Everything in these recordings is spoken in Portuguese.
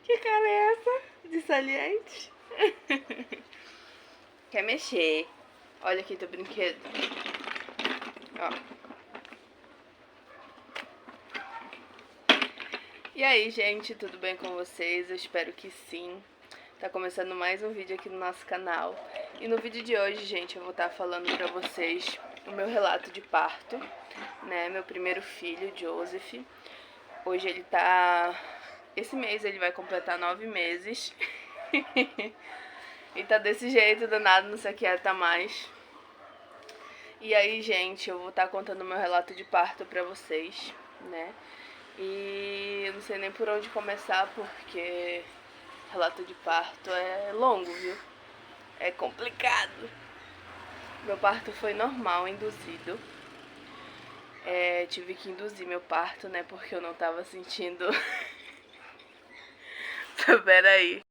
Que cara é essa? De saliente? Quer mexer. Olha aqui teu brinquedo. Ó. E aí, gente, tudo bem com vocês? Eu espero que sim. Tá começando mais um vídeo aqui no nosso canal. E no vídeo de hoje, gente, eu vou estar falando pra vocês o meu relato de parto, né? Meu primeiro filho, Joseph. Hoje ele tá... Esse mês ele vai completar 9 meses. E tá desse jeito, danado, não se aquieta mais. E aí, gente, eu vou estar contando meu relato de parto pra vocês, né? E eu não sei nem por onde começar, porque relato de parto é longo, viu? É complicado. Meu parto foi normal, induzido. Tive que induzir meu parto, né? Porque eu não tava sentindo... Peraí.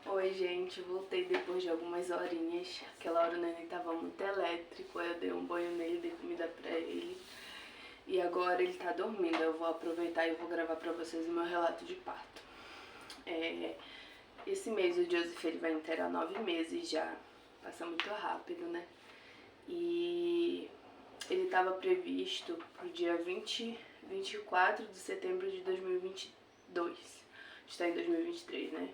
Oi, gente, voltei depois de algumas horinhas. Aquela hora o neném tava muito elétrico, aí eu dei um banho nele, dei comida pra ele. E agora ele tá dormindo. Eu vou aproveitar e vou gravar pra vocês o meu relato de parto. Esse mês o Joseph ele vai inteirar 9 meses já. Passa muito rápido, né? E ele tava previsto pro dia 24 de setembro de 2022. Está em 2023, né?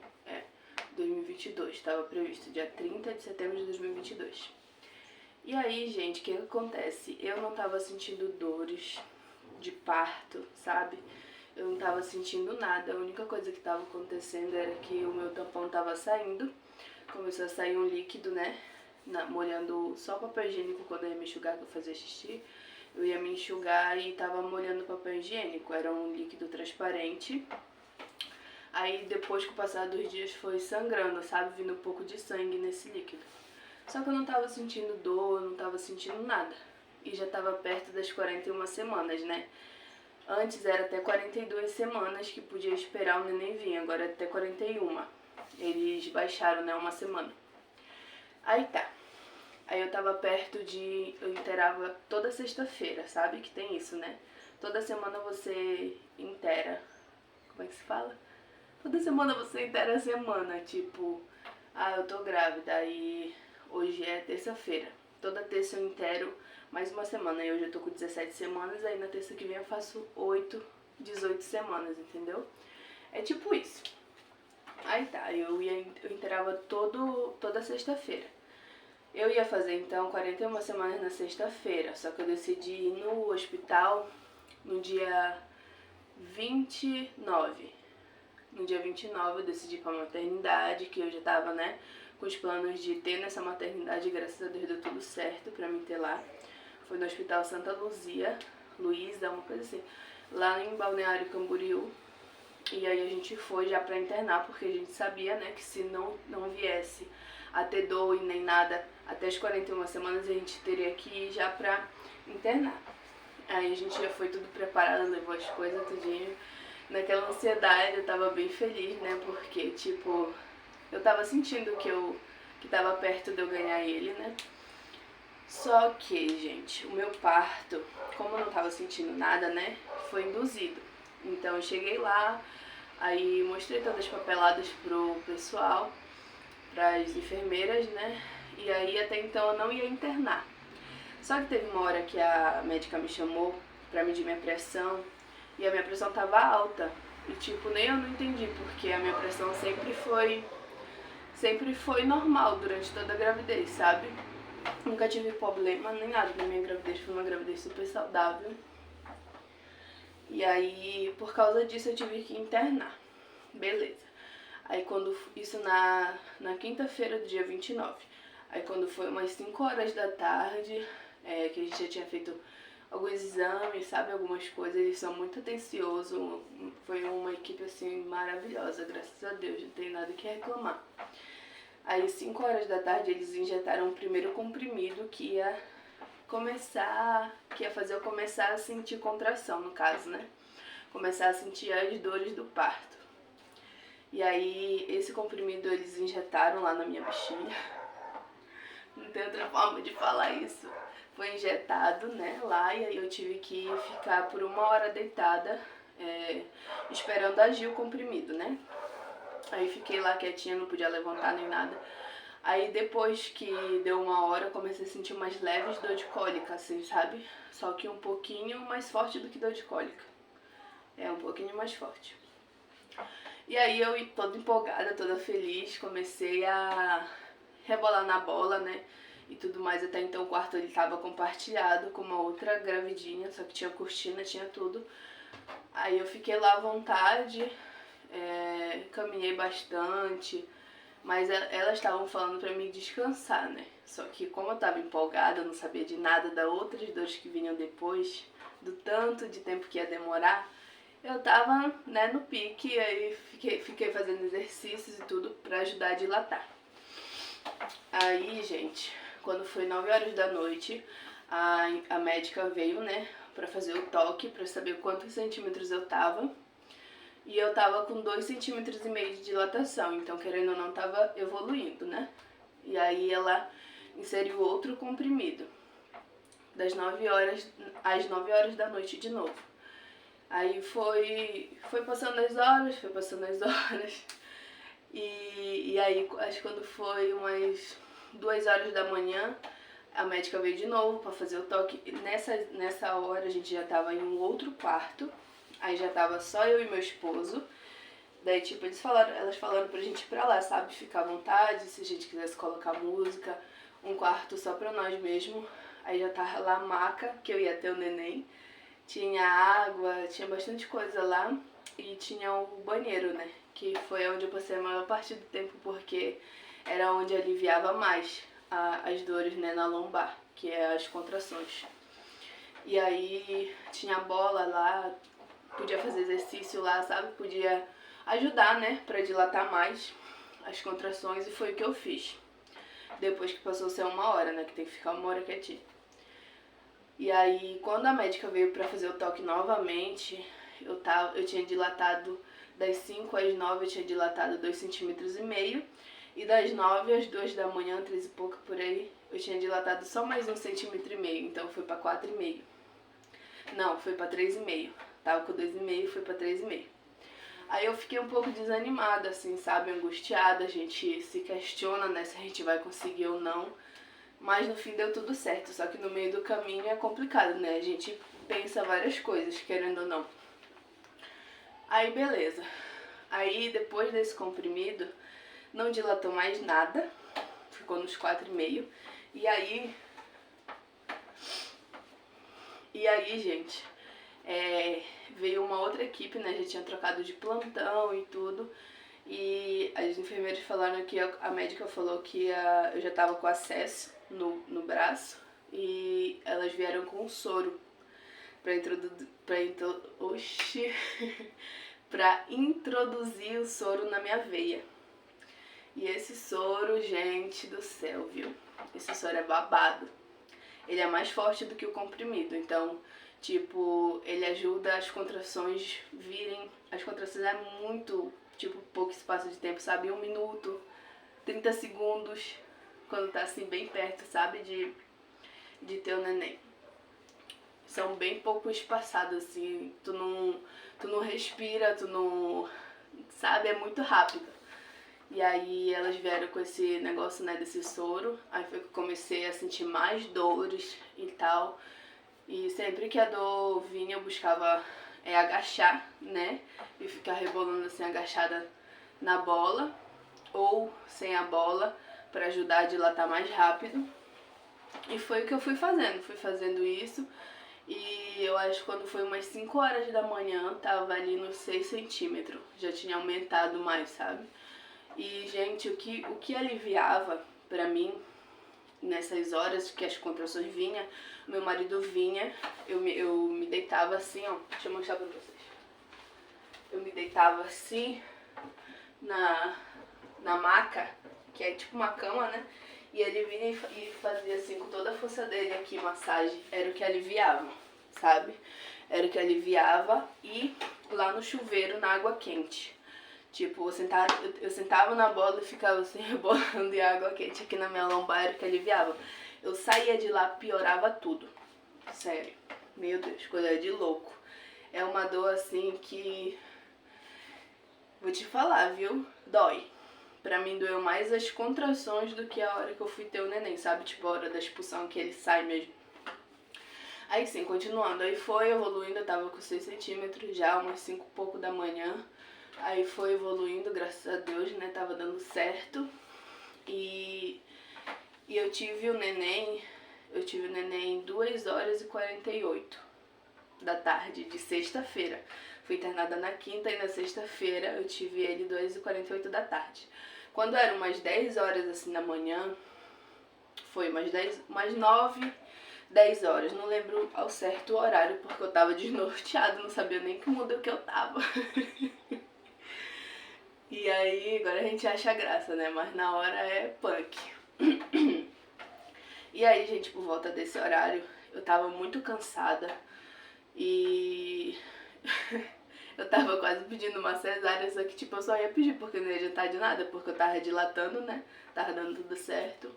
2022, estava previsto dia 30 de setembro de 2022. E aí, gente, o que acontece? Eu não tava sentindo dores de parto, sabe? Eu não tava sentindo nada, a única coisa que tava acontecendo era que o meu tampão tava saindo, começou a sair um líquido, né? Molhando só o papel higiênico quando eu ia me enxugar, que eu fazia xixi. Eu ia me enxugar e tava molhando o papel higiênico, era um líquido transparente. Aí depois que o passar dos dias foi sangrando, sabe? Vindo um pouco de sangue nesse líquido. Só que eu não tava sentindo dor, não tava sentindo nada. E já tava perto das 41 semanas, né? Antes era até 42 semanas que podia esperar o neném vir, agora é até 41. Eles baixaram, né, uma semana. Aí tá. Aí eu tava perto de... Eu inteirava toda sexta-feira, sabe? Que tem isso, né? Toda semana você inteira... Como é que se fala? Toda semana você inteira a semana, tipo... Ah, eu tô grávida, aí hoje é terça-feira. Toda terça eu inteiro mais uma semana. E hoje eu tô com 17 semanas, aí na terça que vem eu faço 18 semanas, entendeu? É tipo isso. Aí tá, eu inteirava toda sexta-feira. Eu ia fazer então 41 semanas na sexta-feira, só que eu decidi ir no hospital no dia 29. No dia 29 eu decidi ir pra maternidade, que eu já tava, né, com os planos de ter nessa maternidade, graças a Deus deu tudo certo pra mim ter lá. Foi no Hospital Santa Luzia, Luísa, uma coisa assim, lá em Balneário Camboriú. E aí a gente foi já pra internar, porque a gente sabia, né, que se não viesse a ter dor e nem nada até as 41 semanas, a gente teria que ir já pra internar. Aí a gente já foi tudo preparado, levou as coisas, tudinho. Naquela ansiedade eu tava bem feliz, né, porque, tipo, eu tava sentindo que tava perto de eu ganhar ele, né. Só que, gente, o meu parto, como eu não tava sentindo nada, né, foi induzido. Então eu cheguei lá, aí mostrei todas as papeladas pro pessoal, pras enfermeiras, né, e aí até então eu não ia internar. Só que teve uma hora que a médica me chamou pra medir minha pressão, e a minha pressão tava alta. E tipo, nem eu não entendi, porque a minha pressão sempre foi normal durante toda a gravidez, sabe? Nunca tive problema nem nada na minha gravidez, foi uma gravidez super saudável. E aí, por causa disso, eu tive que internar. Beleza. Aí isso na quinta-feira do dia 29. Aí quando foi umas 5 horas da tarde, que a gente já tinha feito alguns exames, sabe, algumas coisas, eles são muito atenciosos, foi uma equipe assim maravilhosa, graças a Deus, não tem nada que reclamar. Aí 5 horas da tarde eles injetaram o primeiro comprimido que ia fazer eu começar a sentir contração, no caso, né, começar a sentir as dores do parto. E aí esse comprimido eles injetaram lá na minha bexiga, não tem outra forma de falar isso. foi injetado, né, lá, e aí eu tive que ficar por 1 hora deitada, esperando agir o comprimido, né. Aí fiquei lá quietinha, não podia levantar nem nada. Aí depois que deu 1 hora, eu comecei a sentir umas leves dor de cólica, assim, sabe? Só que um pouquinho mais forte do que dor de cólica. É, um pouquinho mais forte. E aí eu, toda empolgada, toda feliz, comecei a rebolar na bola, né? E tudo mais. Até então o quarto ele tava compartilhado com uma outra gravidinha, só que tinha cortina, tinha tudo. Aí eu fiquei lá à vontade, caminhei bastante, mas elas estavam falando pra mim descansar, né? Só que como eu tava empolgada, eu não sabia de nada das outras dores que vinham depois, do tanto de tempo que ia demorar, eu tava, né, no pique, e aí fiquei fazendo exercícios e tudo pra ajudar a dilatar. Aí, gente, quando foi 9 horas da noite, a médica veio, né, pra fazer o toque, pra saber quantos centímetros eu tava. E eu tava com 2,5 centímetros de dilatação, então querendo ou não tava evoluindo, né? E aí ela inseriu outro comprimido, das 9 horas às 9 horas da noite de novo. Aí foi passando as horas, e aí acho que quando foi umas 2 horas da manhã, a médica veio de novo pra fazer o toque. Nessa hora a gente já tava em um outro quarto. Aí já tava só eu e meu esposo. Daí, tipo, elas falaram pra gente ir pra lá, sabe? Ficar à vontade, se a gente quisesse colocar música. Um quarto só pra nós mesmo. Aí já tava lá a maca, que eu ia ter o neném. Tinha água, tinha bastante coisa lá. E tinha o banheiro, né? Que foi onde eu passei a maior parte do tempo, porque era onde aliviava mais as dores, né, na lombar, que é as contrações. E aí tinha bola lá, podia fazer exercício lá, sabe? Podia ajudar, né, pra dilatar mais as contrações, e foi o que eu fiz. Depois que passou a ser 1 hora, né, que tem que ficar 1 hora quietinho. E aí, quando a médica veio pra fazer o toque novamente, eu tinha dilatado das 5 às 9, eu tinha dilatado 2,5 centímetros. E das 9 às 2 da manhã, 3 e pouco por aí, eu tinha dilatado só mais 1,5 centímetro. Então foi pra 4,5. Não, foi pra 3,5. Tava com 2,5, foi pra 3,5. Aí eu fiquei um pouco desanimada, assim, sabe? Angustiada. A gente se questiona, né, se a gente vai conseguir ou não. Mas no fim deu tudo certo. Só que no meio do caminho é complicado, né? A gente pensa várias coisas, querendo ou não. Aí beleza. Aí depois desse comprimido, não dilatou mais nada. Ficou nos 4,5. E aí, gente, veio uma outra equipe, né? Já tinha trocado de plantão e tudo. E as enfermeiras falaram que a médica falou que eu já tava com acesso no braço. E elas vieram com um soro pra introduzir o soro na minha veia. E esse soro, gente do céu, viu? Esse soro é babado. Ele é mais forte do que o comprimido, então, tipo, ele ajuda as contrações virem. As contrações é muito, tipo, pouco espaço de tempo, sabe? 1 minuto, 30 segundos, quando tá assim bem perto, sabe? De ter o neném. São bem pouco espaçados, assim, tu não respira, tu não, sabe? É muito rápido. E aí elas vieram com esse negócio, né, desse soro. Aí foi que eu comecei a sentir mais dores e tal. E sempre que a dor vinha eu buscava agachar, né, e ficar rebolando assim agachada na bola ou sem a bola pra ajudar a dilatar mais rápido. E foi o que eu fui fazendo isso. E eu acho que quando foi umas 5 horas da manhã, tava ali nos 6 centímetros. Já tinha aumentado mais, sabe? E, gente, o que aliviava pra mim nessas horas que as contrações vinham, meu marido vinha, eu me deitava assim, ó, deixa eu mostrar pra vocês. Eu me deitava assim na maca, que é tipo uma cama, né? E ele vinha e fazia assim com toda a força dele aqui, massagem. Era o que aliviava, sabe? Era o que aliviava. E lá no chuveiro, na água quente. Tipo, eu sentava na bola e ficava assim, rebolando de água quente aqui na minha lombar, era o que aliviava. Eu saía de lá, piorava tudo. Sério. Meu Deus, coisa de louco. É uma dor assim que... Vou te falar, viu? Dói. Pra mim doeu mais as contrações do que a hora que eu fui ter o neném, sabe? Tipo, a hora da expulsão que ele sai mesmo. Aí sim, continuando. Aí foi evoluindo, eu tava com 6 centímetros já, umas 5 e pouco da manhã. Aí foi evoluindo, graças a Deus, né? Tava dando certo. E eu tive o neném 2h48 da tarde, de sexta-feira. Fui internada na quinta e na sexta-feira eu tive ele 2h48 da tarde. Quando eram umas 10 horas assim da manhã, foi umas 9, 10 horas, não lembro ao certo o horário, porque eu tava desnorteada, não sabia nem que mundo que eu tava. E aí, agora a gente acha graça, né? Mas na hora é punk. E aí, gente, por volta desse horário, eu tava muito cansada e eu tava quase pedindo uma cesárea, só que tipo, eu só ia pedir porque não ia adiantar de nada, porque eu tava dilatando, né? Tava dando tudo certo.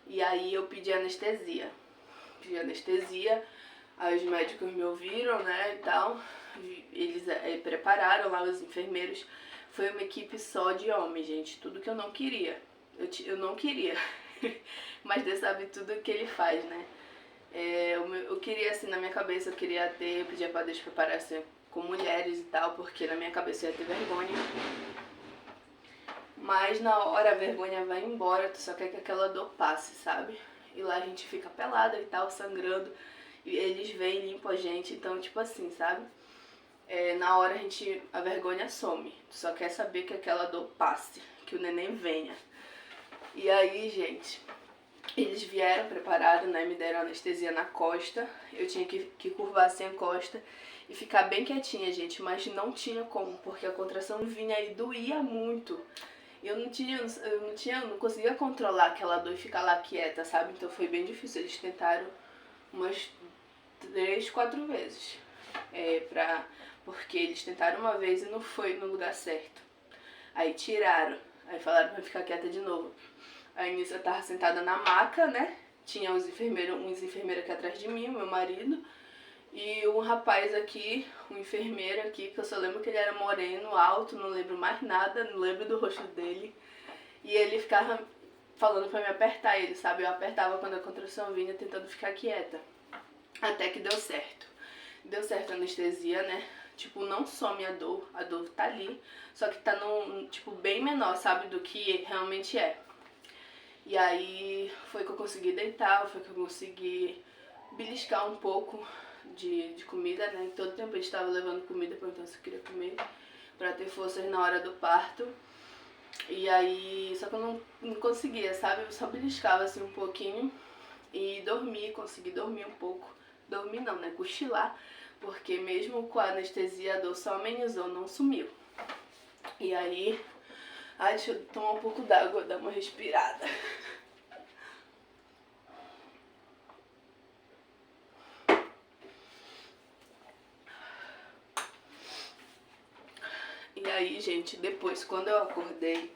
E aí eu pedi anestesia. Aí os médicos me ouviram, né, e tal. Eles prepararam lá os enfermeiros. Foi uma equipe só de homens, gente. Tudo que eu não queria. Eu não queria. Mas Deus sabe tudo que ele faz, né? Eu queria, assim, na minha cabeça, eu pedia pra Deus preparar, assim, com mulheres e tal, porque na minha cabeça eu ia ter vergonha. Mas na hora a vergonha vai embora, tu só quer que aquela dor passe, sabe? E lá a gente fica pelada e tal, sangrando. E eles vêm, limpam a gente, então tipo assim, sabe? Na hora a vergonha some. Tu só quer saber que aquela dor passe, que o neném venha. E aí, gente, eles vieram preparados, né? Me deram anestesia na costa. Eu tinha que curvar assim a costa e ficar bem quietinha, gente. Mas não tinha como, porque a contração vinha e doía muito. Eu não conseguia controlar aquela dor e ficar lá quieta, sabe? Então foi bem difícil. Eles tentaram umas 3, 4 vezes. Porque eles tentaram uma vez e não foi no lugar certo. Aí tiraram. Aí falaram pra ficar quieta de novo. Aí nisso eu tava sentada na maca, né? Tinha uns enfermeiros aqui atrás de mim, meu marido. E um rapaz aqui, um enfermeiro aqui, que eu só lembro que ele era moreno, alto, não lembro mais nada, não lembro do rosto dele. E ele ficava falando pra me apertar ele, sabe? Eu apertava quando a contração vinha, tentando ficar quieta. Até que deu certo. Deu certo a anestesia, né? Tipo, não some a dor tá ali, só que tá tipo, bem menor, sabe? Do que realmente é. E aí foi que eu consegui deitar, foi que eu consegui beliscar um pouco de comida, né? Todo tempo ele estava levando comida, perguntando se eu queria comer, pra ter forças na hora do parto. E aí, só que eu não conseguia, sabe? Eu só beliscava assim um pouquinho e consegui dormir um pouco. Dormir não, né? Cochilar, porque mesmo com a anestesia a dor só amenizou, não sumiu. E aí, deixa eu tomar um pouco d'água, dar uma respirada. E aí, gente, depois, quando eu acordei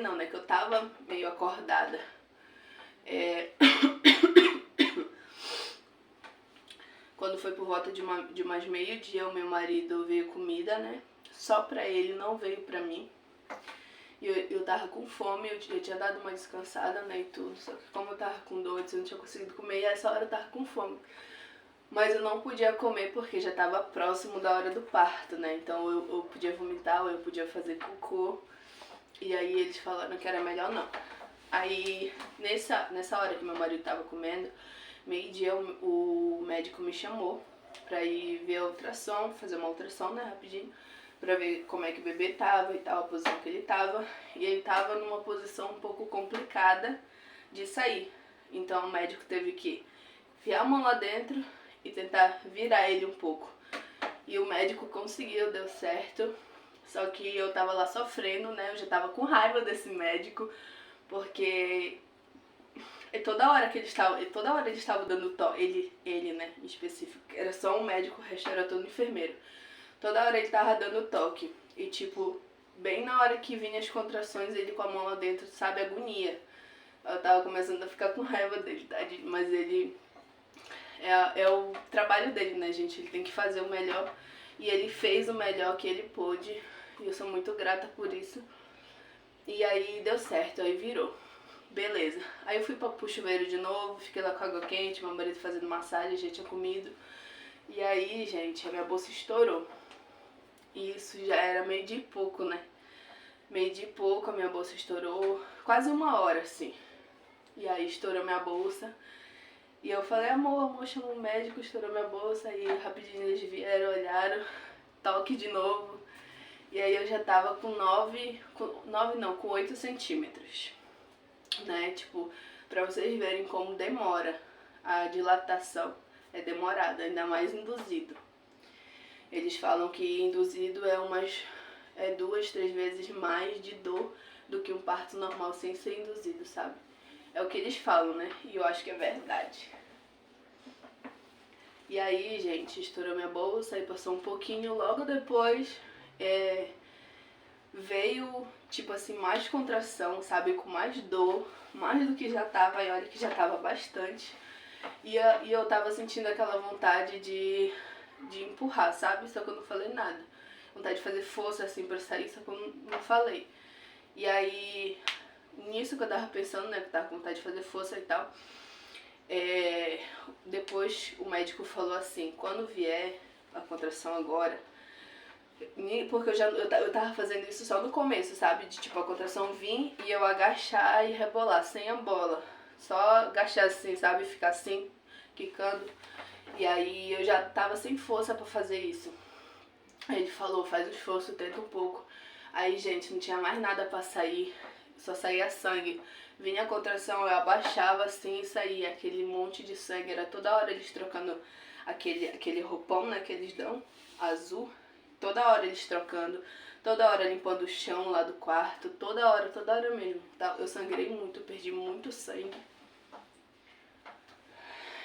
não, né, que eu tava meio acordada, quando foi por volta de umas meio-dia, o meu marido veio comida, né, só pra ele, não veio pra mim. E eu tava com fome, eu tinha dado uma descansada, né, e tudo, só que como eu tava com dor, eu não tinha conseguido comer, e essa hora eu tava com fome. Mas eu não podia comer porque já estava próximo da hora do parto, né? Então eu podia vomitar ou eu podia fazer cocô. E aí eles falaram que era melhor não. Aí nessa hora que meu marido estava comendo, meio-dia o médico me chamou pra ir ver a ultrassom, fazer uma ultrassom, né, rapidinho, pra ver como é que o bebê tava e tal, a posição que ele tava. E ele tava numa posição um pouco complicada de sair. Então o médico teve que enfiar a mão lá dentro e tentar virar ele um pouco. E o médico conseguiu, deu certo. Só que eu tava lá sofrendo, né? Eu já tava com raiva desse médico, porque toda hora ele estava dando toque, ele, né, em específico, era só um médico, o resto era todo enfermeiro. Toda hora ele tava dando toque. E tipo, bem na hora que vinha as contrações, ele com a mão lá dentro, sabe, agonia. Eu tava começando a ficar com raiva dele, tá? Mas ele... É o trabalho dele, né, gente? Ele tem que fazer o melhor. E ele fez o melhor que ele pôde. E eu sou muito grata por isso. E aí deu certo, aí virou. Beleza. Aí eu fui pro chuveiro de novo, fiquei lá com água quente, meu marido fazendo massagem, já tinha comido. E aí, gente, a minha bolsa estourou. E isso já era meio de pouco, né? Meio de pouco, a minha bolsa estourou. Quase 1 hora, assim. E aí estourou minha bolsa. E eu falei, amor, chama um médico, estourou minha bolsa. Aí rapidinho eles vieram, olharam, toque de novo. E aí eu já tava com 8 centímetros. Né? Tipo, pra vocês verem como demora a dilatação. É demorada, ainda mais induzido. Eles falam que induzido é 2, 3 vezes mais de dor do que um parto normal sem ser induzido, sabe? É o que eles falam, né? E eu acho que é verdade. E aí, gente, estourou minha bolsa, aí passou um pouquinho, logo depois veio, tipo assim, mais contração, sabe? Com mais dor, mais do que já tava, e olha que já tava bastante. E eu tava sentindo aquela vontade de empurrar, sabe? Só que eu não falei nada. Vontade de fazer força assim pra sair, só que eu não falei. E aí, nisso que eu tava pensando, né? Que eu tava com vontade de fazer força e tal. Depois o médico falou assim, quando vier a contração agora, porque eu tava fazendo isso só no começo, sabe? De tipo a contração vir e eu agachar e rebolar, sem a bola. Só agachar assim, sabe? Ficar assim, quicando. E aí eu já tava sem força pra fazer isso. Aí ele falou, faz o esforço, tenta um pouco. Aí, gente, não tinha mais nada pra sair, só saía sangue. Vinha a contração, eu abaixava assim e saía aquele monte de sangue. Era toda hora eles trocando aquele roupão, né, que eles dão, azul. Toda hora eles trocando, toda hora limpando o chão lá do quarto, toda hora mesmo. Eu sangrei muito, perdi muito sangue.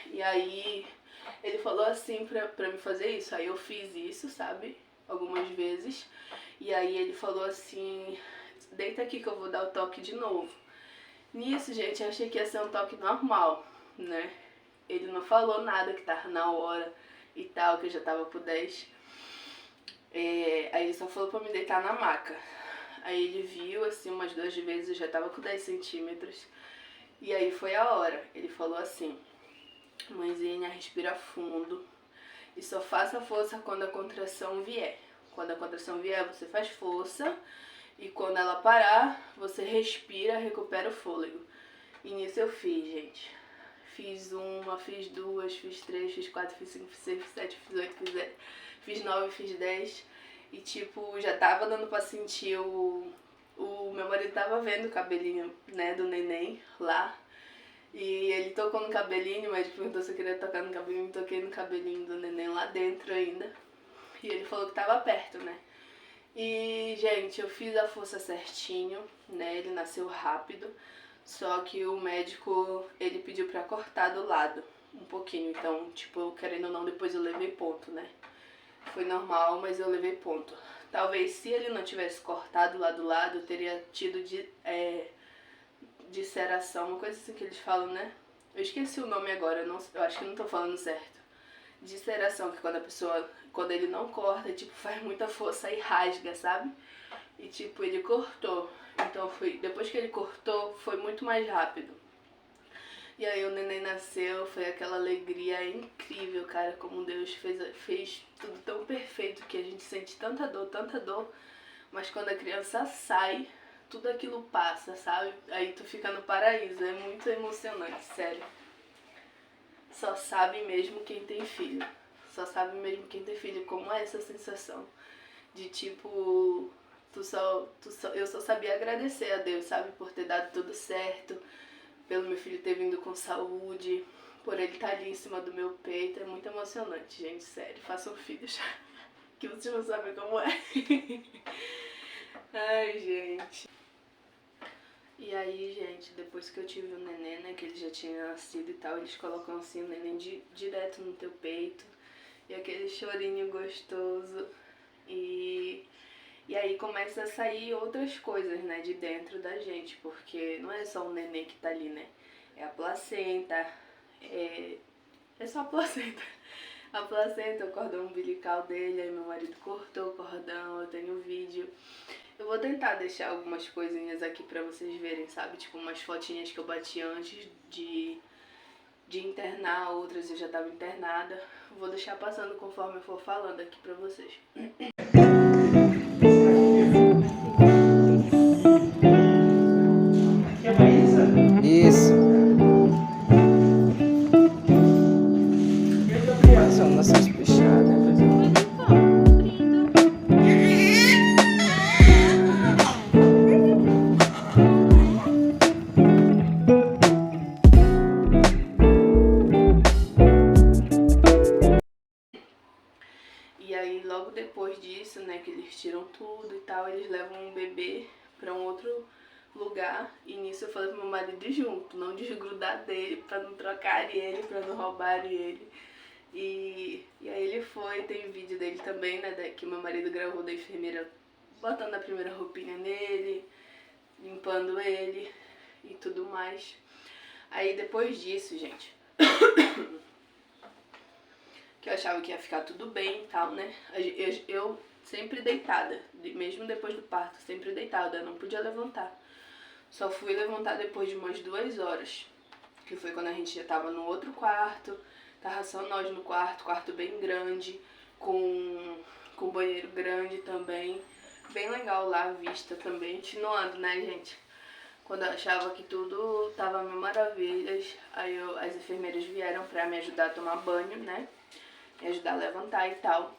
E aí ele falou assim pra me fazer isso. Aí eu fiz isso, sabe? Algumas vezes. E aí ele falou assim, deita aqui que eu vou dar o toque de novo. Nisso, gente, eu achei que ia ser um toque normal, né? Ele não falou nada que tava na hora e tal, que eu já tava por 10. Aí ele só falou pra me deitar na maca. Aí ele viu, assim, umas 2 vezes, eu já tava com 10 centímetros. E aí foi a hora. Ele falou assim, mãezinha, respira fundo e só faça força quando a contração vier. Quando a contração vier, você faz força e quando ela parar, você respira, recupera o fôlego. E nisso eu fiz, gente. Fiz 1, fiz 2, fiz 3, fiz 4, fiz 5, fiz 6, fiz 7, fiz 8, fiz 9, fiz 10. E tipo, já tava dando pra sentir o meu marido tava vendo o cabelinho, né, do neném lá. E ele tocou no cabelinho, mas perguntou se eu queria tocar no cabelinho, toquei no cabelinho do neném lá dentro ainda. E ele falou que tava perto, né? E, gente, eu fiz a força certinho, né? Ele nasceu rápido, só que o médico, ele pediu pra cortar do lado um pouquinho. Então, tipo, querendo ou não, depois eu levei ponto, né? Foi normal, mas eu levei ponto. Talvez se ele não tivesse cortado lá do lado, eu teria tido disseração, uma coisa assim que eles falam, né? Eu esqueci o nome agora, eu acho que não tô falando certo. Disseração, que quando ele não corta, tipo, faz muita força e rasga, sabe? E tipo, ele cortou. Então depois que ele cortou, foi muito mais rápido. E aí o neném nasceu, foi aquela alegria incrível, cara, como Deus fez tudo tão perfeito que a gente sente tanta dor, mas quando a criança sai, tudo aquilo passa, sabe? Aí tu fica no paraíso, é muito emocionante, sério. Só sabe mesmo quem tem filho. Só sabe mesmo quem tem filho como é essa sensação de tipo, eu só sabia agradecer a Deus, sabe? Por ter dado tudo certo, pelo meu filho ter vindo com saúde, por ele estar ali em cima do meu peito. É muito emocionante, gente, sério. Façam filhos, que vocês não sabem como é. Ai, gente. E aí, gente, depois que eu tive o neném, né, que ele já tinha nascido e tal, eles colocam assim o neném direto no teu peito, e aquele chorinho gostoso, e E aí começa a sair outras coisas, né, de dentro da gente, porque não é só o nenê que tá ali, né? É a placenta, é só a placenta. A placenta, o cordão umbilical dele, aí meu marido cortou o cordão, eu tenho vídeo. Eu vou tentar deixar algumas coisinhas aqui pra vocês verem, sabe? Tipo umas fotinhas que eu bati antes de internar, outras eu já tava internada. Vou deixar passando conforme eu for falando aqui pra vocês. Isso. Mas eu não sei espichar, né? E aí logo depois disso, né, que eles tiram tudo e tal, eles levam um bebê pra um outro lugar. E nisso eu falei pro meu marido ir junto, não desgrudar dele, pra não trocarem ele, pra não roubarem ele. E aí ele foi, tem vídeo dele também, né, que meu marido gravou da enfermeira botando a primeira roupinha nele, limpando ele e tudo mais. Aí depois disso, gente, que eu achava que ia ficar tudo bem e tal, né, eu sempre deitada, mesmo depois do parto, sempre deitada, eu não podia levantar. Só fui levantar depois de umas 2 horas, que foi quando a gente já tava no outro quarto, tava só nós no quarto bem grande, com banheiro grande também, bem legal lá a vista também, continuando, né, gente? Quando eu achava que tudo tava mil maravilhas, aí as enfermeiras vieram pra me ajudar a tomar banho, né, me ajudar a levantar e tal.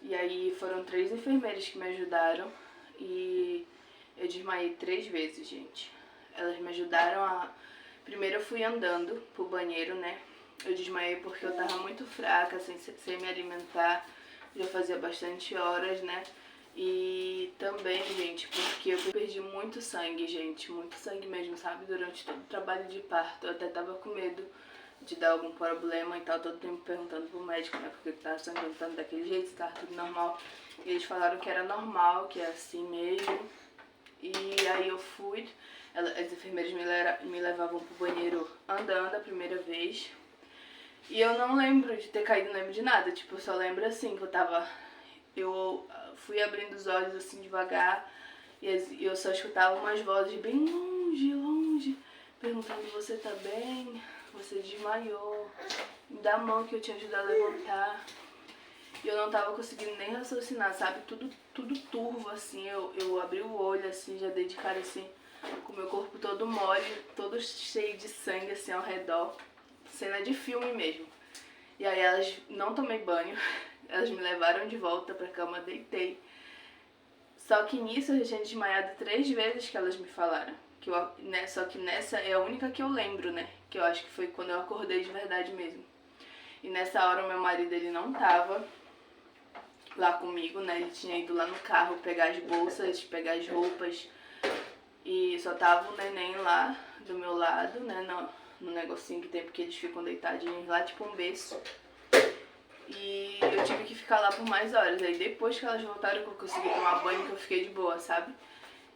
E aí foram 3 enfermeiras que me ajudaram e eu desmaiei 3 vezes, gente. Elas me ajudaram a... Primeiro eu fui andando pro banheiro, né? Eu desmaiei porque eu tava muito fraca, sem me alimentar. Já fazia bastante horas, né? E também, gente, porque eu perdi muito sangue, gente. Muito sangue mesmo, sabe? Durante todo o trabalho de parto. Eu até tava com medo de dar algum problema e tal. Todo tempo perguntando pro médico, né? Porque tava sangrando tanto daquele jeito, se tava tudo normal. E eles falaram que era normal, que é assim mesmo. E aí eu fui, as enfermeiras me levavam pro banheiro andando a primeira vez. E eu não lembro de ter caído, não lembro de nada. Tipo, eu só lembro assim que eu fui abrindo os olhos assim devagar. E eu só escutava umas vozes bem longe, longe, perguntando: você tá bem? Você desmaiou? Me dá a mão que eu te ajudo a levantar. E eu não tava conseguindo nem raciocinar, sabe? Tudo turvo, assim. Eu abri o olho, assim, já dei de cara, assim, com o meu corpo todo mole, todo cheio de sangue, assim, ao redor. Cena de filme mesmo. E aí elas, não tomei banho, elas me levaram de volta pra cama, deitei. Só que nisso eu já tinha desmaiado 3 vezes que elas me falaram. Só que nessa é a única que eu lembro, né? Que eu acho que foi quando eu acordei de verdade mesmo. E nessa hora o meu marido, ele não tava lá comigo, né? Ele tinha ido lá no carro pegar as bolsas, pegar as roupas. E só tava o neném lá do meu lado, né? No negocinho que tem, porque eles ficam deitadinhos lá, tipo um berço. E eu tive que ficar lá por mais horas. Aí depois que elas voltaram que eu consegui tomar banho, que eu fiquei de boa, sabe?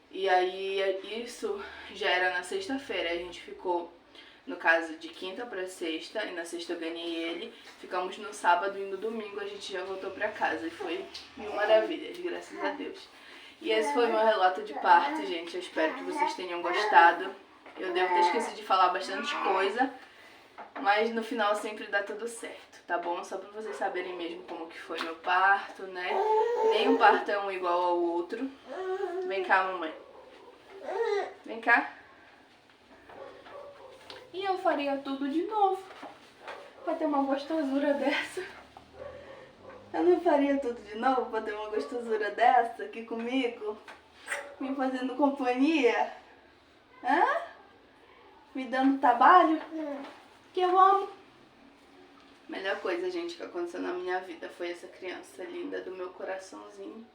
E aí isso já era na sexta-feira. A gente ficou, no caso, de quinta pra sexta. E na sexta eu ganhei ele. Ficamos no sábado e no domingo a gente já voltou pra casa. E foi mil maravilhas, graças a Deus. E esse foi meu relato de parto, gente. Eu espero que vocês tenham gostado. Eu devo ter esquecido de falar bastante coisa, mas no final sempre dá tudo certo, tá bom? Só pra vocês saberem mesmo como que foi meu parto, né? Nenhum parto é um igual ao outro. Vem cá, mamãe. Vem cá. E eu faria tudo de novo pra ter uma gostosura dessa. Eu não faria tudo de novo pra ter uma gostosura dessa aqui comigo? Me fazendo companhia? Hã? Me dando trabalho? Que eu amo. Melhor coisa, gente, que aconteceu na minha vida foi essa criança linda do meu coraçãozinho.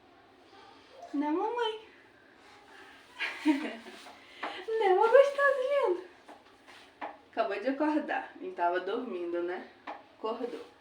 Né, mamãe? Né, uma gostosa linda? Acabou de acordar. E tava dormindo, né? Acordou.